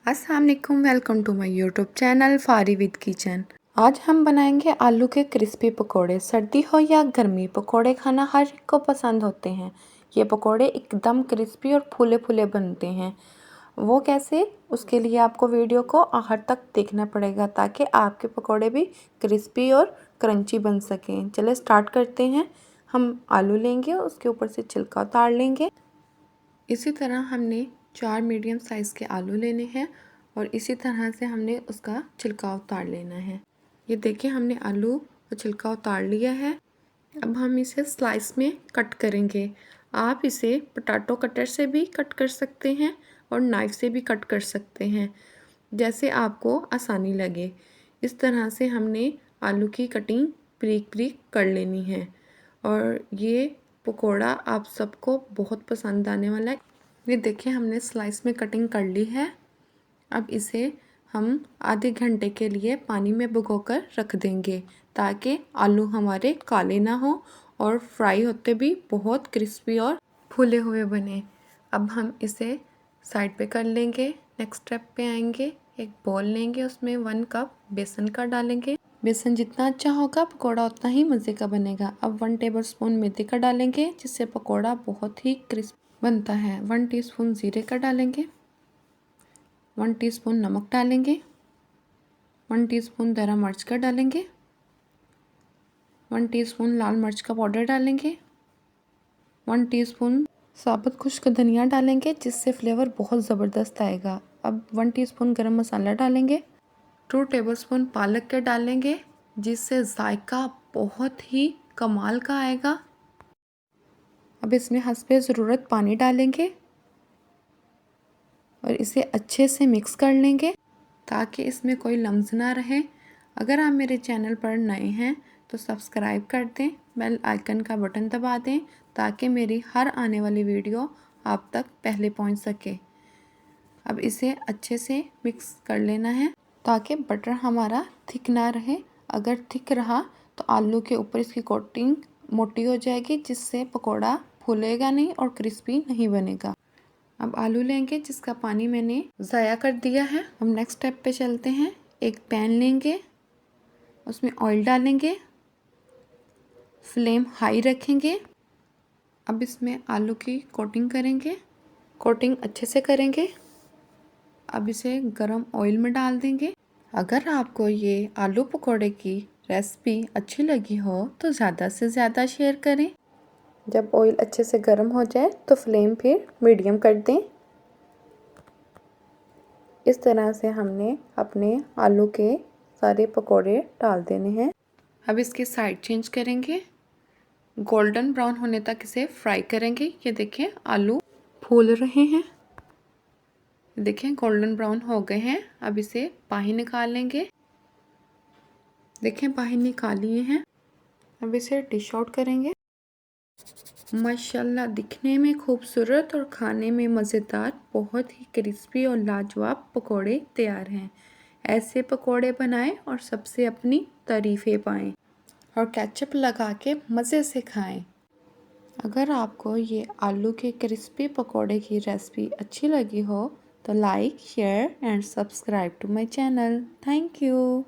अस्सलाम वालेकुम, welcome to my YouTube channel Fari with kitchen. आज हम बनाएंगे आलू के क्रिस्पी पकोड़े। सर्दी हो या गर्मी, पकोड़े खाना हर एक को पसंद होते हैं। ये पकोड़े एकदम क्रिस्पी और फूले फूले बनते हैं। वो कैसे, उसके लिए आपको वीडियो को आखिर तक देखना पड़ेगा ताकि आपके पकोड़े भी क्रिस्पी और क्रंची बन सकें। चले स्टार्ट करते हैं। हम आलू लेंगे, उसके ऊपर से छिलका उतार लेंगे। इसी तरह हमने 4 मीडियम साइज़ के आलू लेने हैं और इसी तरह से हमने उसका छिलका उतार लेना है। ये देखिए, हमने आलू का छिलका उतार लिया है। अब हम इसे स्लाइस में कट करेंगे। आप इसे पोटैटो कटर से भी कट कर सकते हैं और नाइफ़ से भी कट कर सकते हैं, जैसे आपको आसानी लगे। इस तरह से हमने आलू की कटिंग बारीक बारीक कर लेनी है और ये पकोड़ा आप सबको बहुत पसंद आने वाला है। ये देखिए, हमने स्लाइस में कटिंग कर ली है। अब इसे हम आधे घंटे के लिए पानी में भिगोकर रख देंगे ताकि आलू हमारे काले ना हो और फ्राई होते भी बहुत क्रिस्पी और फूले हुए बने। अब हम इसे साइड पे कर लेंगे। नेक्स्ट स्टेप पे आएंगे। एक बॉल लेंगे, उसमें 1 कप बेसन का डालेंगे। बेसन जितना अच्छा होगा पकोड़ा उतना ही मज़े का बनेगा। अब 1 टेबलस्पून मेथी का डालेंगे, जिससे पकोड़ा बहुत ही क्रिस्प बनता है। 1 टीस्पून ज़ीरे का डालेंगे। 1 टीस्पून नमक डालेंगे। 1 टीस्पून दरा मिर्च का डालेंगे। 1 टीस्पून लाल मिर्च का पाउडर डालेंगे। 1 टीस्पून साबुत खुश्क धनिया डालेंगे, जिससे फ्लेवर बहुत ज़बरदस्त आएगा। अब 1 टीस्पून गरम मसाला डालेंगे। 2 टेबलस्पून पालक के डालेंगे, जिससे जायका बहुत ही कमाल का आएगा। अब इसमें हस्बे ज़रूरत पानी डालेंगे और इसे अच्छे से मिक्स कर लेंगे ताकि इसमें कोई लम्स ना रहे। अगर आप मेरे चैनल पर नए हैं तो सब्सक्राइब कर दें, बेल आइकन का बटन दबा दें ताकि मेरी हर आने वाली वीडियो आप तक पहले पहुंच सके। अब इसे अच्छे से मिक्स कर लेना है ताकि बटर हमारा थिक ना रहे। अगर थिक रहा तो आलू के ऊपर इसकी कोटिंग मोटी हो जाएगी, जिससे पकोड़ा फूलेगा नहीं और क्रिस्पी नहीं बनेगा। अब आलू लेंगे, जिसका पानी मैंने ज़ाया कर दिया है। हम नेक्स्ट स्टेप पे चलते हैं। एक पैन लेंगे, उसमें ऑयल डालेंगे, फ्लेम हाई रखेंगे। अब इसमें आलू की कोटिंग करेंगे, कोटिंग अच्छे से करेंगे। अब इसे गरम ऑयल में डाल देंगे। अगर आपको ये आलू पकोड़े की रेसिपी अच्छी लगी हो तो ज़्यादा से ज़्यादा शेयर करें। जब ऑयल अच्छे से गर्म हो जाए तो फ्लेम फिर मीडियम कर दें। इस तरह से हमने अपने आलू के सारे पकोड़े डाल देने हैं। अब इसके साइड चेंज करेंगे, गोल्डन ब्राउन होने तक इसे फ्राई करेंगे। ये देखें, आलू फूल रहे हैं। देखें, गोल्डन ब्राउन हो गए हैं। अब इसे बाहर निकाल लेंगे। देखें, बाहर निकाल लिए हैं। अब इसे डिश आउट करेंगे। माशाल्लाह, दिखने में खूबसूरत और खाने में मज़ेदार, बहुत ही क्रिस्पी और लाजवाब पकोड़े तैयार हैं। ऐसे पकोड़े बनाएं और सबसे अपनी तारीफ़ें पाएं और केचप लगा के मज़े से खाएं। अगर आपको ये आलू के क्रिस्पी पकोड़े की रेसिपी अच्छी लगी हो तो like, share and subscribe to my channel. Thank you.